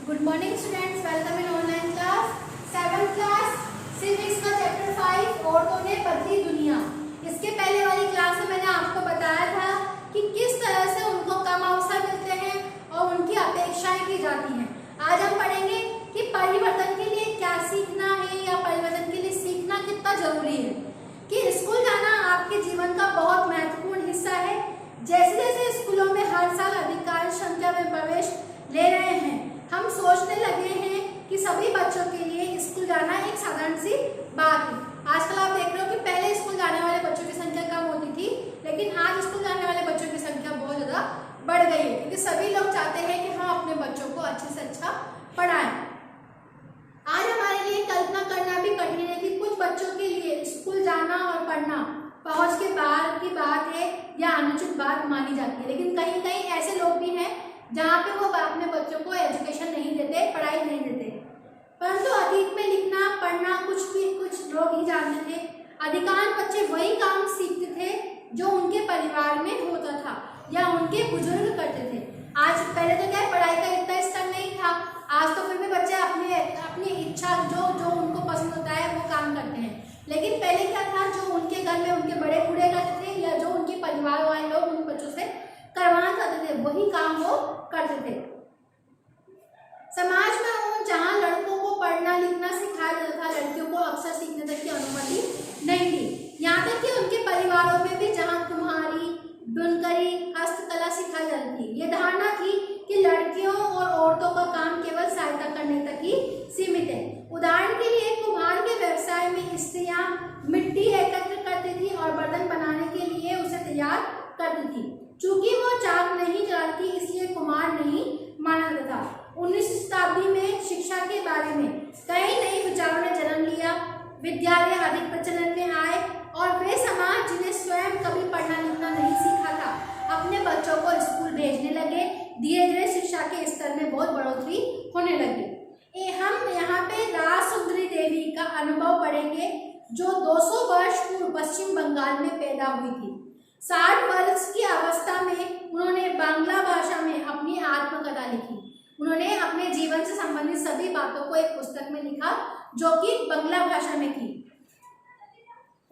Good morning students, welcome in online class 7th class civics का chapter 5 औरतों ने बदली दुनिया। इसके पहले वाली क्लास में मैंने आपको बताया था कि किस तरह से उनको कम अवसर मिलते हैं और उनकी अपेक्षाएं की जाती हैं। आज हम पढ़ेंगे कि परिवर्तन के लिए क्या सीखना है या परिवर्तन के लिए सीखना कितना जरूरी है। कि स्कूल जाना आपके जीवन का बहुत महत्वपूर्ण हिस्सा है। जैसे जैसे स्कूलों में हर साल अधिकांश संख्या में प्रवेश ले रहे हैं, हम सोचने लगे हैं कि सभी बच्चों के लिए स्कूल जाना एक साधारण सी बात है। आजकल आप देख रहे हो कि पहले स्कूल जाने वाले बच्चों की संख्या कम होती थी, लेकिन आज स्कूल जाने वाले बच्चों की संख्या बहुत ज़्यादा बढ़ गई है, क्योंकि सभी लोग चाहते हैं कि हम अपने बच्चों को अच्छे से अच्छा पढ़ाएं। आज हमारे लिए कल्पना करना भी कठिन है कि कुछ बच्चों के लिए स्कूल जाना और पढ़ना पहुंच के बाहर की बात है या अनुचित बात मानी जाती है, लेकिन कहीं कहीं ऐसे लोग भी हैं जहाँ पे वो अपने बच्चों को एजुकेशन नहीं देते, पढ़ाई नहीं देते। परंतु अतीत में लिखना पढ़ना कुछ लोग ही जानते थे। अधिकांश बच्चे वही काम सीखते थे जो उनके परिवार में होता था या उनके बुजुर्ग करते थे। आज पहले तो क्या पढ़ाई का इतना स्तर नहीं था, आज तो फिर भी बच्चे अपनी इच्छा जो उनको पसंद होता है वो काम करते हैं। लेकिन पहले क्या था, जो उनके घर में उनके बड़े बूढ़े करते थे या जो उनके परिवार वाले लोग उन बच्चों से करवाना चाहते थे, वही काम वो करते थे। समाज में जहाँ लड़कों को पढ़ना लिखना सिखाया जाता था, लड़कियों को अक्सर सीखने तक की अनुमति नहीं थी। यहाँ तक कि उनके परिवारों में भी जहाँ कुम्हारी, बुनकरी, हस्तकला सिखाई जाती थी। ये धारणा थी कि लड़कियों और औरतों का काम केवल सहायता करने तक ही सीमित है। उदाहरण के लिए कुम्हार के व्यवसाय में स्त्रियां मिट्टी एकत्र करती थी और बर्तन बनाने के लिए उसे तैयार करती थी। चूंकि वो चाक नहीं चलाती, इसलिए कुम्हार नहीं माना जाता था। 19वीं शताब्दी में शिक्षा के बारे में कई नए विचारों ने जन्म लिया। विद्यालय अधिक प्रचलन में आए और वे समाज जिन्हें स्वयं कभी पढ़ना लिखना नहीं सीखा था, अपने बच्चों को स्कूल भेजने लगे। धीरे धीरे शिक्षा के स्तर में बहुत बढ़ोतरी होने लगी। हम यहाँ पे राजसुंदरी देवी का अनुभव पढ़ेंगे, जो 200 वर्ष पूर्व पश्चिम बंगाल में पैदा हुई थी। 60 वर्ष की अवस्था में उन्होंने बांग्ला भाषा में अपनी आत्मकथा लिखी। उन्होंने अपने जीवन से संबंधित सभी बातों को एक पुस्तक में लिखा, जो कि बांग्ला भाषा में थी।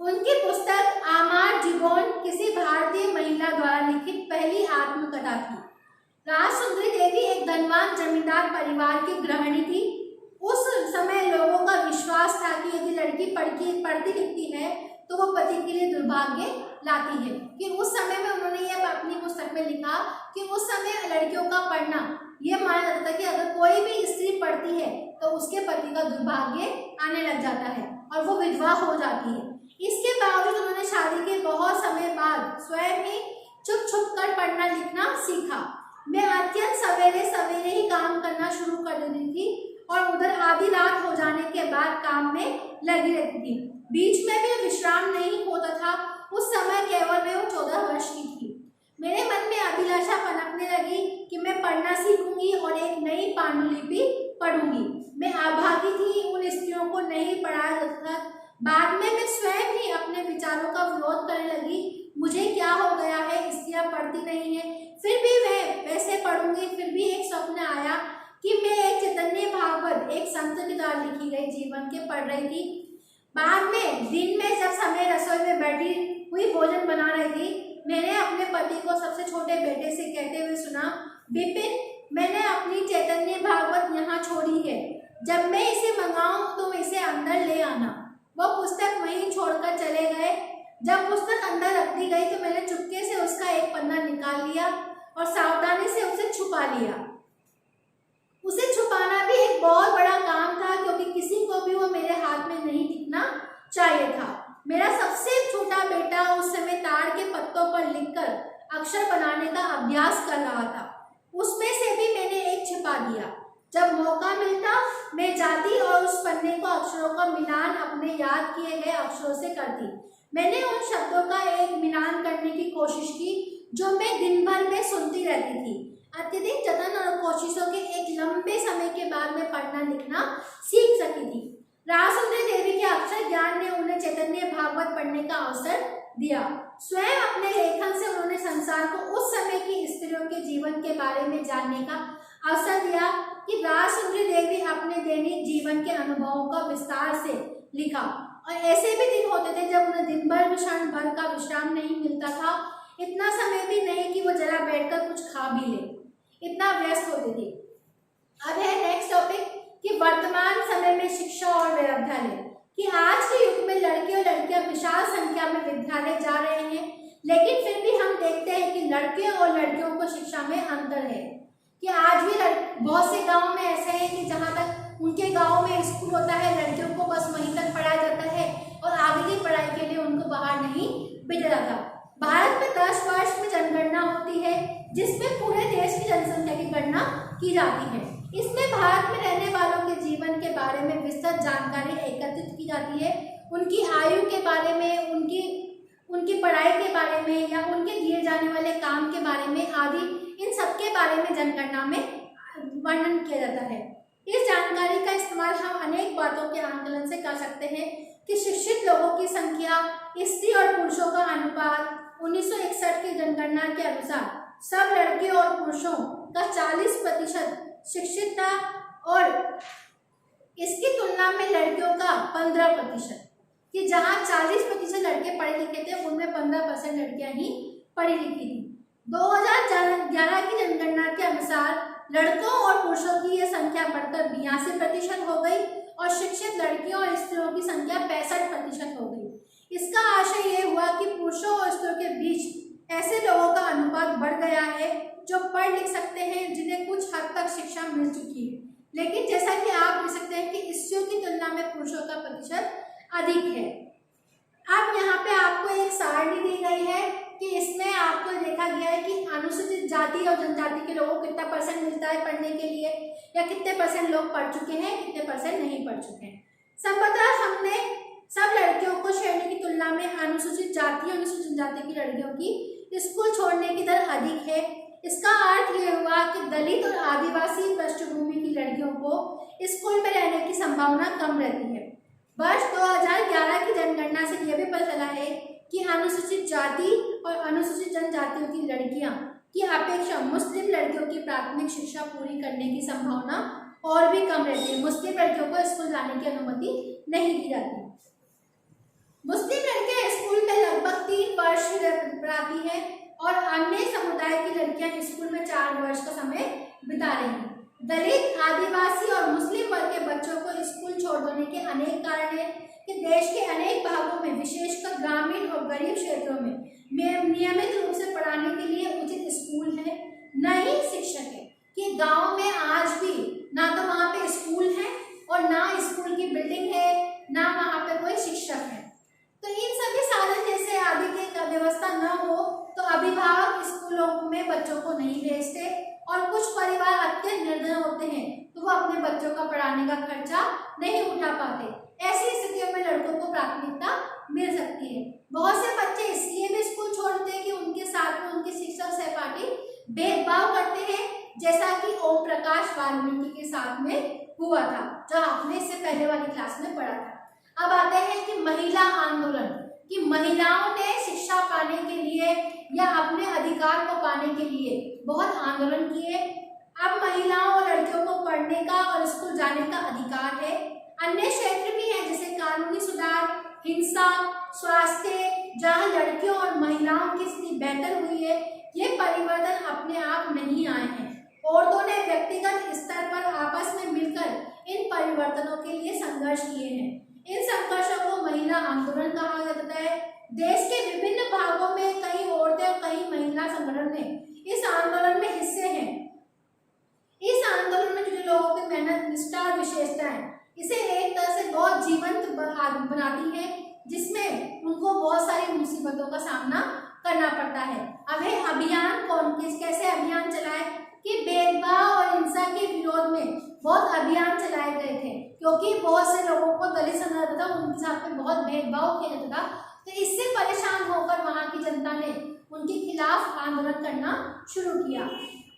उनकी पुस्तक आमार जीवन किसी भारतीय महिला द्वारा लिखित पहली आत्मकथा थी। राजसुंदरी देवी एक धनवान जमींदार परिवार की गृहिणी थी। उस समय लोगों का विश्वास था कि यदि लड़की पढ़ती लिखती है तो वो पति के लिए दुर्भाग्य लाती है। कि उस समय में उन्होंने ये अपनी पुस्तक में लिखा कि उस समय लड़कियों का पढ़ना ये माना जाता था कि अगर कोई भी स्त्री पढ़ती है तो उसके पति का दुर्भाग्य आने लग जाता है और वो विधवा हो जाती है। इसके बावजूद उन्होंने शादी के बहुत समय बाद स्वयं ही छुप छुप कर पढ़ना लिखना सीखा। मैं अत्यंत सवेरे ही काम करना शुरू कर देती थी और उधर आधी रात हो जाने के बाद काम में लगी रहती थी। बीच में भी विश्राम नहीं होता था। उस समय केवल मैं 14 वर्ष की थी। मेरे मन में अभिलाषा पनपने लगी कि मैं पढ़ना सीखूंगी और एक नई पांडुलिपि पढ़ूंगी। मैं अभागी थी, उन स्त्रियों को नहीं पढ़ाया जाता था। बाद में मैं स्वयं ही अपने विचारों का विरोध करने लगी। मुझे क्या हो गया है, स्त्रियां पढ़ती नहीं है, फिर भी मैं वैसे पढ़ूंगी। फिर भी एक स्वप्न आया कि मैं एक चैतन्य भागवत, एक संत के द्वारा लिखी गई जीवन के पढ़ रही थी। बाद में दिन में जब समय रसोई में बैठी हुई भोजन बना रही थी, मैंने अपने पति को सबसे छोटे बेटे से कहते हुए सुना, विपिन, मैंने अपनी चैतन्य भागवत यहाँ छोड़ी है, जब मैं इसे मंगाऊं तो इसे अंदर ले आना। वो पुस्तक वहीं छोड़कर चले गए। जब पुस्तक अंदर रख दी गई तो मैंने चुपके से उसका एक पन्ना निकाल लिया और सावधानी से उसे छुपा लिया। उसे छुपाना भी एक बहुत बड़ा काम था, क्योंकि किसी को भी वो मेरे हाथ में नहीं दिखना चाहिए था। मेरा सबसे छोटा बेटा उस समय ताड़ के पत्तों पर लिखकर अक्षर बनाने का अभ्यास कर रहा था। उसमें से भी मैंने एक छिपा दिया। जब मौका मिलता मैं जाती और उस पन्ने को अक्षरों का मिलान अपने याद किए गए अक्षरों से करती। मैंने उन शब्दों का एक मिलान करने की कोशिश की जो मैं दिन भर में सुनती रहती थी। अत्यधिक जतन और कोशिशों के एक लंबे समय के बाद मैं पढ़ना लिखना सीख सकी थी। राजसुंदरी देवी के अक्षर ज्ञान ने उन्हें चैतन्य भागवत पढ़ने का अवसर दिया। स्वयं अपने लेखन से उन्होंने संसार को उस समय की स्त्रियों के जीवन के बारे में जानने का अवसर दिया कि राजसुंदरी दैनिक जीवन के अनुभवों का विस्तार से लिखा। और ऐसे भी दिन होते थे जब उन्हें दिन भर क्षण भर का विश्राम नहीं मिलता था, इतना समय भी नहीं कि वो जरा बैठकर कुछ खा भी ले, इतना व्यस्त होते थे। अब है नेक्स्ट टॉपिक कि वर्तमान समय में शिक्षा और विद्यालय, कि आज के युग में लड़के और लड़कियां विशाल संख्या में विद्यालय जा रहे हैं, लेकिन फिर भी हम देखते हैं कि लड़के और लड़कियों को शिक्षा में अंतर है। कि आज भी बहुत से गांव में ऐसे हैं कि जहां तक उनके गांव में स्कूल होता है, लड़कियों को बस वहीं तक पढ़ाया जाता है और आगे की पढ़ाई के लिए उनको बाहर नहीं भेजा जाता। भारत में 10 वर्ष में जनगणना होती है, जिसमें पूरे देश की जनसंख्या की गणना की जाती है। इसमें भारत में रहने वालों के जीवन के बारे में विस्तृत जानकारी एकत्रित की जाती है, उनकी आयु के बारे में, उनकी पढ़ाई के बारे में या उनके दिए जाने वाले काम के बारे में आदि, इन सब के बारे में जनगणना में वर्णन किया जाता है। इस जानकारी का इस्तेमाल हम अनेक बातों के आंकलन से कर सकते हैं कि शिक्षित लोगों की संख्या, स्त्री और पुरुषों का अनुपात 1961 की जनगणना के अनुसार सब लड़कियों और पुरुषों का 40% शिक्षित था और इसकी तुलना में लड़कियों का 15%, कि जहां 40% लड़के पढ़े लिखे थे उनमें 15% लड़कियां ही पढ़ी लिखी थी। 2011 की जनगणना के अनुसार लड़कों और पुरुषों की यह संख्या बढ़कर 82% हो गई और शिक्षित लड़कियों और स्त्रियों की संख्या 65% हो गई। इसका आशय यह हुआ कि पुरुषों और स्त्रियों के बीच ऐसे लोगों का अनुपात बढ़ गया है जो पढ़ लिख सकते हैं, जिन्हें कुछ हद तक शिक्षा मिल चुकी है, लेकिन जैसा कि आप देख सकते हैं कि स्त्रियों की तुलना में पुरुषों का प्रतिशत अधिक है। अब यहाँ पे आपको एक सारणी दी गई है कि इसमें आपको देखा गया है कि अनुसूचित जाति और जनजाति के लोगों को कितना % मिलता है पढ़ने के लिए, या कितने % लोग पढ़ चुके हैं, कितने % नहीं पढ़ चुके हैं। संभवतः हमने सब लड़कियों को श्रेणी की तुलना में अनुसूचित जाति और अनुसूचित जनजाति की लड़कियों की स्कूल छोड़ने की दर अधिक है। इसका अर्थ यह हुआ कि दलित और आदिवासी पृष्ठभूमि की लड़कियों को स्कूल में रहने की संभावना कम रहती है। वर्ष 2011 की जनगणना से यह भी पता चला है कि अनुसूचित जाति और अनुसूचित जनजातियों की लड़कियां की अपेक्षा मुस्लिम लड़कियों की प्राथमिक शिक्षा पूरी करने की संभावना और भी कम रहती है। मुस्लिम लड़कियों को स्कूल जाने की अनुमति नहीं दी जाती। मुस्लिम लड़कियां स्कूल में लगभग 3 वर्ष पढ़ाती हैं और अन्य समुदाय की लड़कियां स्कूल में 4 वर्ष का समय बिता रही हैं। दलित, आदिवासी और मुस्लिम वर्ग के बच्चों को स्कूल छोड़ देने के अनेक कारण हैं कि देश के अनेक भागों में, विशेषकर ग्रामीण और गरीब क्षेत्रों में नियमित रूप से पढ़ाने के लिए उचित स्कूल है, न ही शिक्षक है। कि गांव में आज भी ना तो वहाँ पे स्कूल है और ना स्कूल की बिल्डिंग है, ना वहाँ पे कोई शिक्षक है। तो इन सभी साधन जैसे आदि की व्यवस्था न हो तो अभिभावक स्कूलों में बच्चों को नहीं भेजते और कुछ परिवार अत्यंत निर्धन होते हैं तो वो अपने बच्चों का पढ़ाने का खर्चा नहीं उठा पाते। ऐसी स्थितियों में लड़कों को प्राथमिकता मिल सकती है। बहुत से बच्चे इसलिए भी स्कूल छोड़ते हैं कि उनके साथ में उनके शिक्षक सहपाठी भेदभाव करते हैं, जैसा कि ओम प्रकाश वाल्मीकि के साथ में हुआ था, जो आपने इससे पहले वाली क्लास में पढ़ा था। अब आते हैं कि महिला आंदोलन, कि महिलाओं ने शिक्षा पाने के लिए या अपने अधिकार को पाने के लिए बहुत आंदोलन किए। अब महिलाओं और लड़कियों को पढ़ने का और स्कूल जाने का अधिकार है। अन्य क्षेत्र भी हैं जैसे कानूनी सुधार, हिंसा, स्वास्थ्य, जहां लड़कियों और महिलाओं की स्थिति बेहतर हुई है। ये परिवर्तन अपने आप नहीं आए हैं, औरतों ने व्यक्तिगत स्तर पर आपस में मिलकर इन परिवर्तनों के लिए संघर्ष किए हैं। इन संघर्षों को महिला आंदोलन कहा जाता है। देश के विभिन्न भागों में कई औरतें और कई महिला संगठन ने इस आंदोलन में हिस्से हैं। इस आंदोलन में जुड़े लोगों की मेहनत, निष्ठा और विशेषताएं इसे एक तरह से बहुत जीवंत बनाती है, जिसमें उनको बहुत सारी मुसीबतों का सामना करना पड़ता है। अब है अभियान कैसे अभियान चलाए कि भेदभाव और हिंसा के विरोध में बहुत अभियान चलाए गए थे, क्योंकि बहुत से लोगों को दलित समझा जाता था, उनके साथ में बहुत भेदभाव किया जाता था। तो इससे परेशान होकर वहां की जनता ने उनके खिलाफ आंदोलन करना शुरू किया।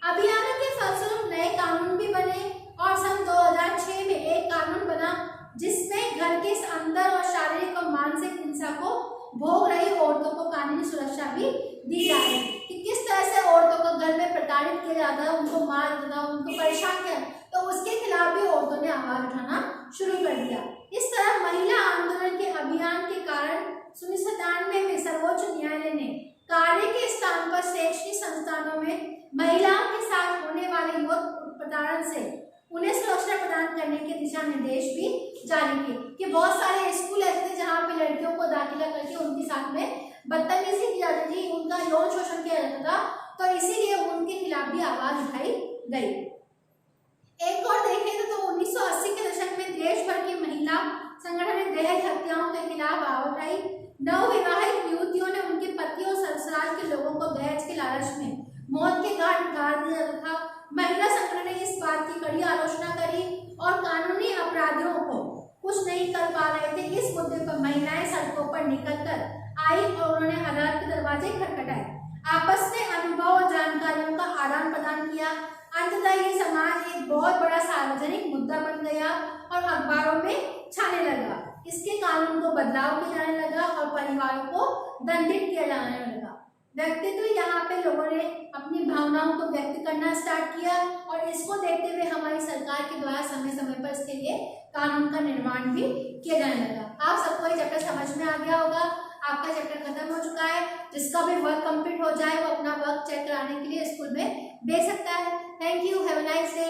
अभियानों के फलस्वरूप नए कानून भी बने और सन 2006 में एक कानून बना जिसमें घर के अंदर और शारीरिक और मानसिक हिंसा को भोग रही औरतों को कानूनी सुरक्षा भी दी जा रही है। कि किस तरह से औरतों को घर में प्रताड़ित किया जाता है, उनको मार देता था, उनको परेशान किया, तो उसके खिलाफ भी औरतों ने आवाज उठाना शुरू कर दिया। इस तरह महिला आंदोलन के अभियान के कारण 1997 में सर्वोच्च न्यायालय ने कार्य के स्थान पर शैक्षणिक संस्थानों में महिलाओं के साथ होने वाले यौन उत्पीड़न से उन्हें सुरक्षा प्रदान करने के दिशा निर्देश भी जारी किए। कि बहुत सारे स्कूल ऐसे थे जहाँ पे लड़कियों को दाखिला करके उनके साथ में बदतमीजी की जाती थी, उनका यौन शोषण किया जाता था, तो इसीलिए उनके खिलाफ भी आवाज उठाई गई। एक और देखें तो 1980 के दशक में देश भर की महिला संगठन ने दहेज हत्याओं के खिलाफ आवाज उठाई। नवविवाहित युवतियों ने उनके पति और ससुराल के लोगों को दहेज के लालच में मौत के घाट उतार दिया था। महिला संगठन ने इस बात की कड़ी आलोचना करी और कानूनी अपराधियों को कुछ नहीं कर पा रहे थे। इस मुद्दे पर महिलाएं सड़कों पर निकलकर आई और उन्होंने अदालत के दरवाजे खटखटाए, आपस में अनुभव और जानकारियों का आदान प्रदान किया। अंततः ये समाज एक बहुत बड़ा सार्वजनिक मुद्दा बन गया और अखबारों में छाने लगा। इसके कानून को बदलाव किया जाने लगा और परिवारों को दंडित किया जाने लगा। व्यक्तित्व यहाँ पे लोगों ने अपनी भावनाओं को व्यक्त करना स्टार्ट किया और इसको देखते हुए हमारी सरकार के द्वारा समय समय पर इसके लिए कानून का निर्माण भी किया जाने लगा। आप सबको ये चैप्टर समझ में आ गया होगा। आपका चैप्टर खत्म हो चुका है। जिसका भी वर्क कंप्लीट हो जाए वो अपना वर्क चेक कराने के लिए स्कूल में दे सकता है। Thank you, have a nice day.